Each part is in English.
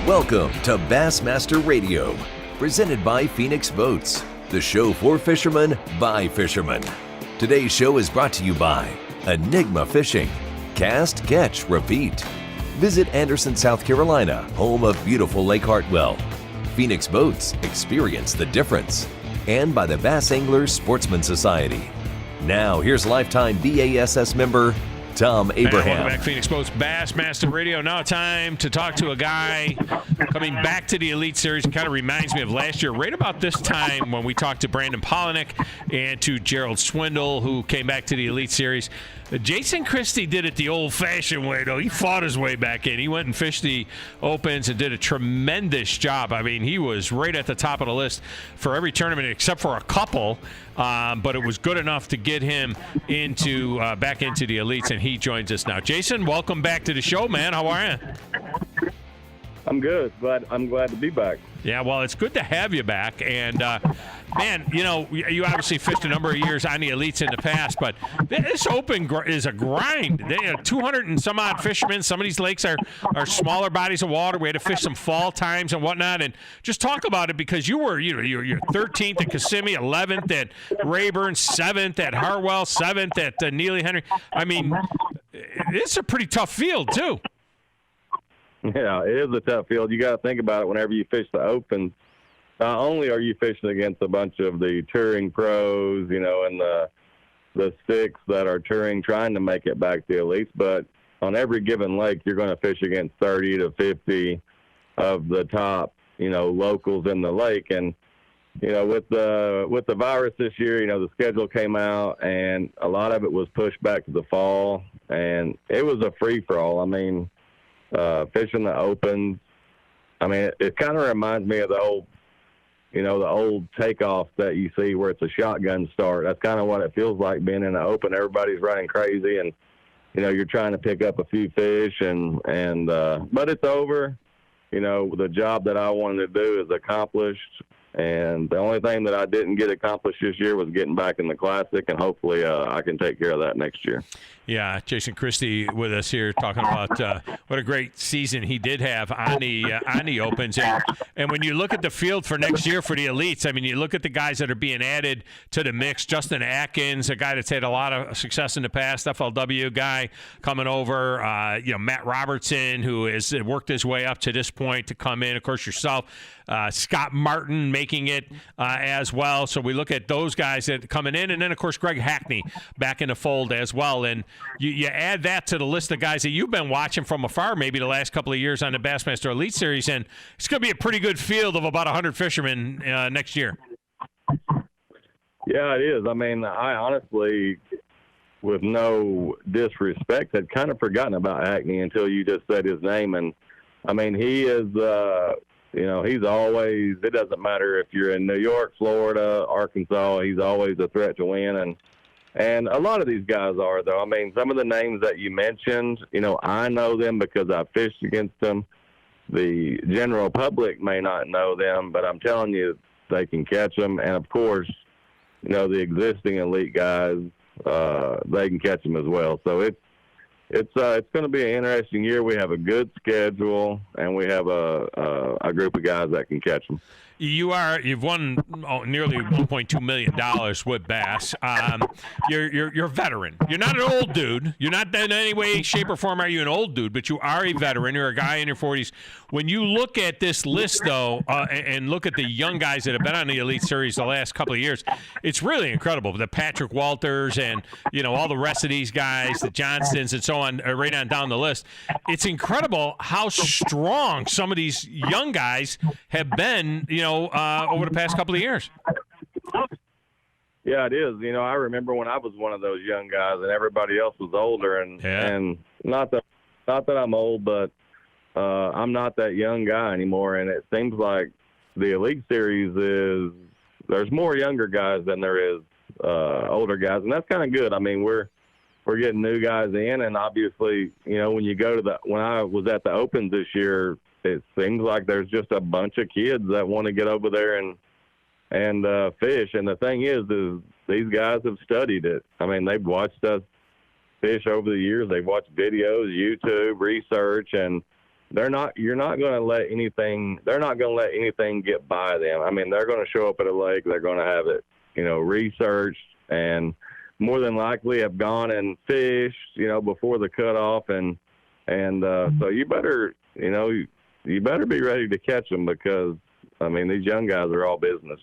Welcome to Bassmaster Radio, presented by Phoenix Boats, the show for fishermen by fishermen. Today's show is brought to you by Enigma Fishing. Cast, catch, repeat. Visit Anderson, South Carolina, home of beautiful Lake Hartwell. Phoenix Boats, experience the difference. And by the Bass Anglers Sportsman Society. Now, here's lifetime BASS member Thom Abraham. Welcome back, Phoenix Boats Bassmaster Radio. Now time to talk to a guy coming back to the Elite Series. It kind of reminds me of last year, right about this time when we talked to Brandon Polinick and to Gerald Swindle, who came back to the Elite Series. Jason Christie did it the old-fashioned way, though. He fought his way back in. He went and fished the Opens and did a tremendous job. I mean, he was right at the top of the list for every tournament except for a couple, but it was good enough to get him into back into the Elites, and he joins us now. Jason, welcome back to the show, man. How are you? I'm good, but I'm glad to be back. Yeah, well, it's good to have you back. And, man, you know, you obviously fished a number of years on the Elites in the past, but this Open is a grind. They have 200 and some odd fishermen. Some of these lakes are smaller bodies of water. We had to fish some fall times and whatnot. And just talk about it, because you're 13th at Kissimmee, 11th at Rayburn, 7th at Hartwell, 7th at Neely Henry. I mean, it's a pretty tough field, too. Yeah, it is a tough field. You got to think about it whenever you fish the Opens. Not only are you fishing against a bunch of the touring pros, you know, and the sticks that are touring trying to make it back to the Elites, but on every given lake, you're going to fish against 30 to 50 of the top, you know, locals in the lake. And, you know, with the virus this year, you know, the schedule came out and a lot of it was pushed back to the fall, and it was a free-for-all. I mean, fishing the Opens, I mean, it kind of reminds me of the old takeoffs that you see where it's a shotgun start. That's kind of what it feels like being in the Open. Everybody's running crazy, and you know, you're trying to pick up a few fish, but it's over. You know, the job that I wanted to do is accomplished, and the only thing that I didn't get accomplished this year was getting back in the Classic, and hopefully I can take care of that next year. Yeah, Jason Christie with us here talking about what a great season he did have on the Opens. And when you look at the field for next year for the Elites, I mean, you look at the guys that are being added to the mix. Justin Atkins, a guy that's had a lot of success in the past, FLW guy coming over. Matt Robertson, who has worked his way up to this point to come in. Of course, yourself. Scott Martin making it as well. So we look at those guys that coming in, and then, of course, Greg Hackney back in the fold as well. And you add that to the list of guys that you've been watching from afar maybe the last couple of years on the Bassmaster Elite Series, and it's going to be a pretty good field of about 100 fishermen next year. Yeah, it is. I mean, I honestly, with no disrespect, had kind of forgotten about Hackney until you just said his name. And, I mean, he is he's always, it doesn't matter if you're in New York, Florida, Arkansas, he's always a threat to win. And a lot of these guys are, though. I mean, some of the names that you mentioned, you know, I know them because I fished against them. The general public may not know them, but I'm telling you, they can catch them. And, of course, you know, the existing elite guys, they can catch them as well. So it's going to be an interesting year. We have a good schedule, and we have a group of guys that can catch them. You've won nearly $1.2 million with bass. You're a veteran. You're not an old dude. You're not in any way, shape, or form are you an old dude, but you are a veteran. You're a guy in your 40s. When you look at this list, though, and look at the young guys that have been on the Elite Series the last couple of years, it's really incredible. The Patrick Walters and, you know, all the rest of these guys, the Johnstons and so on, right on down the list. It's incredible how strong some of these young guys have been, you know, over the past couple of years. Yeah, it is. You know, I remember when I was one of those young guys and everybody else was older, and not that I'm old, but I'm not that young guy anymore. And it seems like the Elite Series there's more younger guys than there is older guys, and that's kind of good. I mean, we're getting new guys in, and obviously, you know, when I was at the Opens this year, it seems like there's just a bunch of kids that want to get over there and fish. And the thing is these guys have studied it. I mean, they've watched us fish over the years. They've watched videos, YouTube, research, and You're not going to let anything. They're not going to let anything get by them. I mean, they're going to show up at a lake. They're going to have it, researched, and more than likely have gone and fished, before the cutoff, and so you better, you better be ready to catch them, because I mean, these young guys are all business.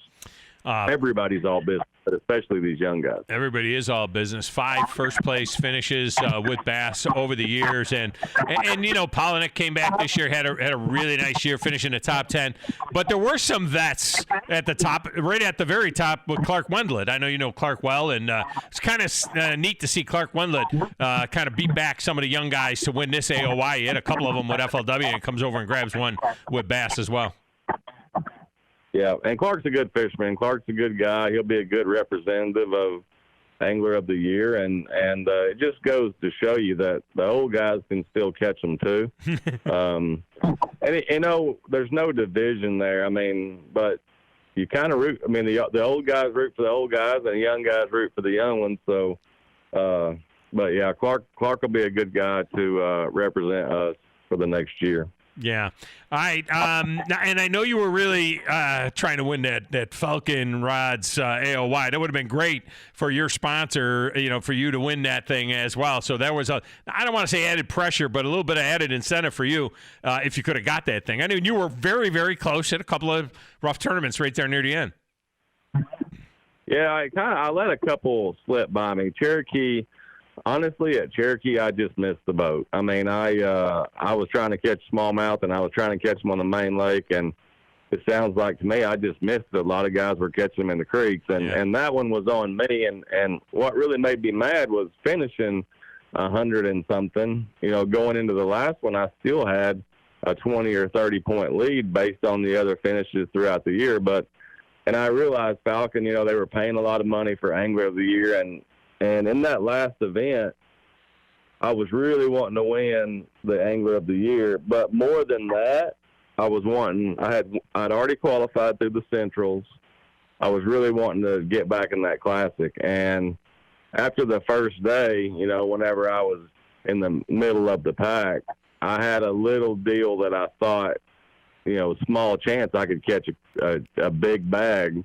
Everybody's all business, but especially these young guys. Everybody is all business. 5 first-place finishes with bass over the years, and Polinick came back this year, had a really nice year, finishing the top 10. But there were some vets at the top, right at the very top, with Clark Wendlandt. I know you know Clark well, and it's kind of neat to see Clark Wendlandt kind of beat back some of the young guys to win this AOY. He had a couple of them with FLW, and comes over and grabs one with bass as well. Yeah, and Clark's a good fisherman. Clark's a good guy. He'll be a good representative of Angler of the Year, and it just goes to show you that the old guys can still catch them too. And there's no division there. I mean, but you kind of root. I mean, the old guys root for the old guys, and the young guys root for the young ones. So, but yeah, Clark will be a good guy to represent us for the next year. Yeah. All right. And I know you were really trying to win that Falcon Rods AOY. That would have been great for your sponsor, for you to win that thing as well. So there was I don't want to say added pressure, but a little bit of added incentive for you if you could have got that thing. I mean, you were very, very close at a couple of rough tournaments right there near the end. Yeah, I let a couple slip by me. Cherokee. Honestly, at Cherokee, I just missed the boat. I mean, I was trying to catch smallmouth, and I was trying to catch them on the main lake, and it sounds like to me I just missed it. A lot of guys were catching them in the creeks, and that one was on me. And what really made me mad was finishing 100 and something. Going into the last one, I still had a 20 or 30 point lead based on the other finishes throughout the year. And I realized Falcon, they were paying a lot of money for Angler of the Year, and in that last event, I was really wanting to win the Angler of the Year. But more than that, I'd already qualified through the Centrals. I was really wanting to get back in that Classic. And after the first day, whenever I was in the middle of the pack, I had a little deal that I thought, small chance I could catch a big bag.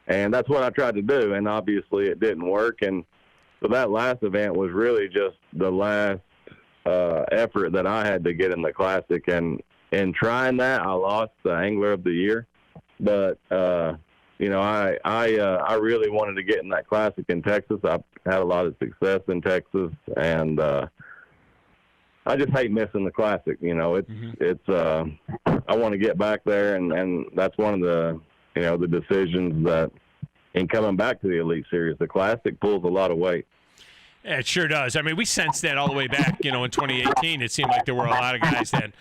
And that's what I tried to do. And obviously it didn't work. And so that last event was really just the last effort that I had to get in the Classic. And in trying that, I lost the Angler of the Year. But, I really wanted to get in that Classic in Texas. I've had a lot of success in Texas. And I just hate missing the Classic. I want to get back there. And that's one of the, the decisions that in coming back to the Elite Series, the Classic pulls a lot of weight. Yeah, it sure does. I mean, we sensed that all the way back, in 2018. It seemed like there were a lot of guys that,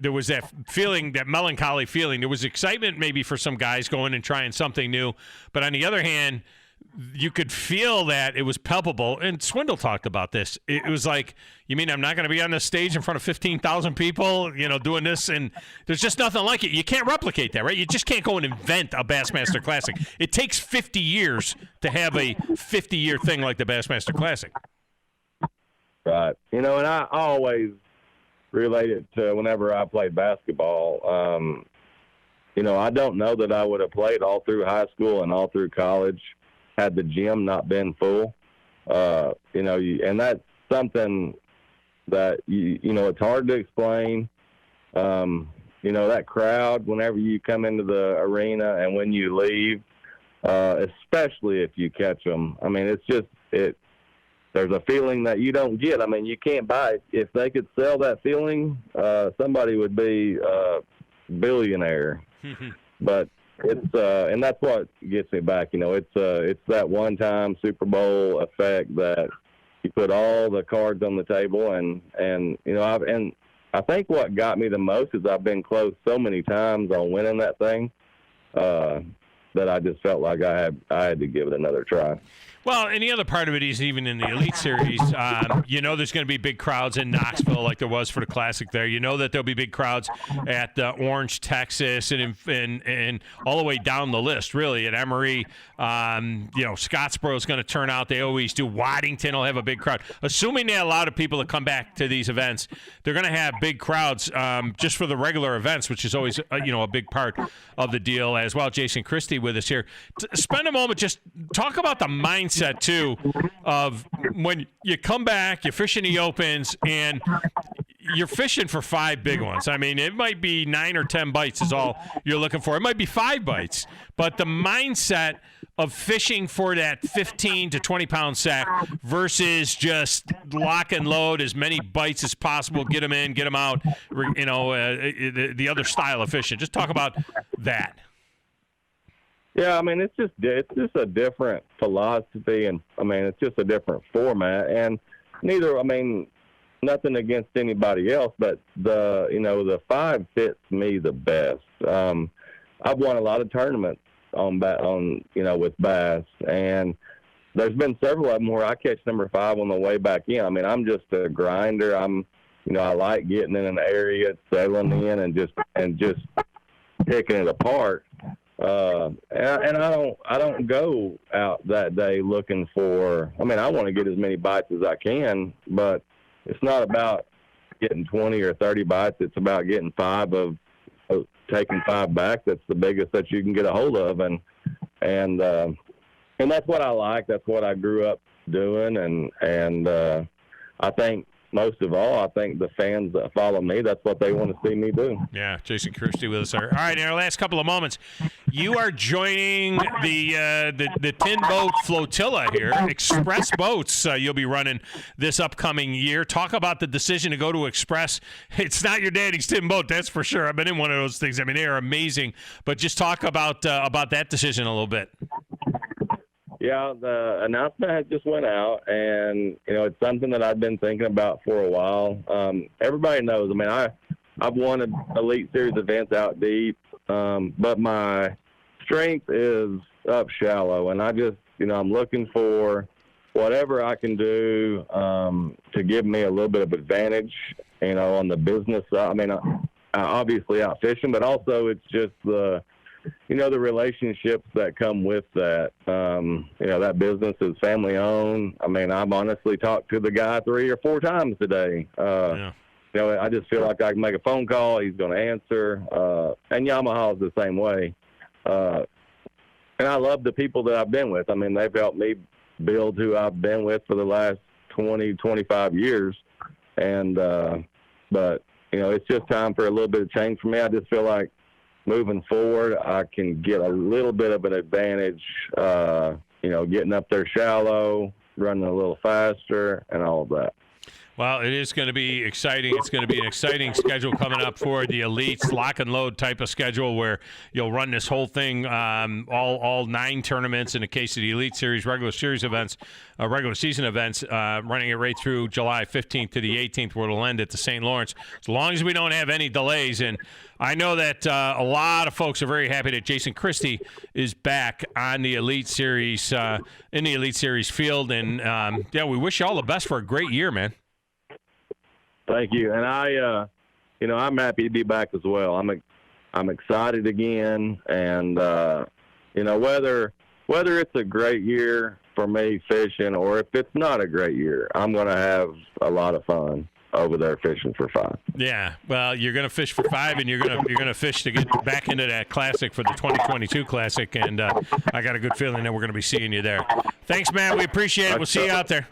there was that feeling, that melancholy feeling. There was excitement maybe for some guys going and trying something new. But on the other hand, you could feel that it was palpable. And Swindle talked about this. It was like, you mean I'm not going to be on the stage in front of 15,000 people, doing this? And there's just nothing like it. You can't replicate that, right? You just can't go and invent a Bassmaster Classic. It takes 50 years to have a 50-year thing like the Bassmaster Classic. Right. And I always relate it to whenever I played basketball. I don't know that I would have played all through high school and all through college had the gym not been full. And that's something that, it's hard to explain. That crowd, whenever you come into the arena and when you leave, especially if you catch them, I mean, there's a feeling that you don't get. I mean, you can't buy it. If they could sell that feeling, somebody would be a billionaire. But it's and that's what gets me back. It's that one-time Super Bowl effect that you put all the cards on the table, and I think what got me the most is I've been close so many times on winning that thing that I just felt like I had to give it another try. Well, and the other part of it is even in the Elite Series, there's going to be big crowds in Knoxville like there was for the Classic there. You know that there'll be big crowds at Orange, Texas, and all the way down the list, really, at Emory. Scottsboro is going to turn out. They always do. Waddington will have a big crowd. Assuming they allow the people to come back to these events, they're going to have big crowds just for the regular events, which is always, a big part of the deal as well. Jason Christie with us here. Spend a moment, just talk about the mindset too of when you come back, you're fishing the opens, and you're fishing for 5 big ones. I mean, it might be 9 or 10 bites is all you're looking for. It might be 5 bites, but the mindset of fishing for that 15 to 20 pound sack versus just lock and load as many bites as possible, get them in, get them out, the other style of fishing. Just talk about that. Yeah, I mean, it's just a different philosophy, and I mean, it's just a different format. And nothing against anybody else, but the 5 fits me the best. I've won a lot of tournaments with bass, and there's been several of them where I catch number 5 on the way back in. I mean, I'm just a grinder. I like getting in an area, settling in, and just picking it apart. And I don't go out that day looking for. I mean, I want to get as many bites as I can, but it's not about getting 20 or 30 bites. It's about getting 5 of taking 5 back. That's the biggest that you can get a hold of, and that's what I like. That's what I grew up doing, and I think. Most of all, I think the fans that follow me, that's what they want to see me do. Yeah, Jason Christie with us. All right, in our last couple of moments, you are joining the Tin Boat Flotilla here, Express Boats. You'll be running this upcoming year. Talk about the decision to go to Express. It's not your daddy's Tin Boat, that's for sure. I've been in one of those things. I mean, they are amazing. But just talk about that decision a little bit. Yeah, the announcement has just went out, and it's something that I've been thinking about for a while. Everybody knows. I mean, I've won Elite Series events out deep, but my strength is up shallow, and I just I'm looking for whatever I can do to give me a little bit of advantage, on the business side. I mean, obviously out fishing, but also it's just the relationships that come with that. That business is family owned. I mean, I've honestly talked to the guy 3 or 4 times today. I just feel like I can make a phone call. He's going to answer. And Yamaha's the same way. And I love the people that I've been with. I mean, they've helped me build who I've been with for the last 20, 25 years. And, but it's just time for a little bit of change for me. I just feel like, moving forward, I can get a little bit of an advantage, getting up there shallow, running a little faster, and all of that. Well, it is going to be exciting. It's going to be an exciting schedule coming up for the Elites, lock and load type of schedule where you'll run this whole thing, all 9 tournaments in the case of the Elite Series, regular series events, regular season events, running it right through July 15th to the 18th, where it'll end at the St. Lawrence, as long as we don't have any delays. And I know that a lot of folks are very happy that Jason Christie is back on the Elite Series, in the Elite Series field. And, we wish you all the best for a great year, man. Thank you, and I'm happy to be back as well. I'm excited again, and whether it's a great year for me fishing or if it's not a great year, I'm going to have a lot of fun over there fishing for 5. Yeah, well, you're going to fish for 5, and you're going to fish to get back into that Classic for the 2022 Classic, and I got a good feeling that we're going to be seeing you there. Thanks, man. We appreciate it. We'll see you out there.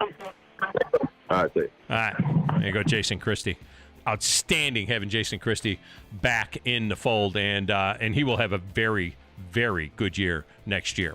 All right, see you. All right. There you go, Jason Christie. Outstanding having Jason Christie back in the fold, and he will have a very, very good year next year.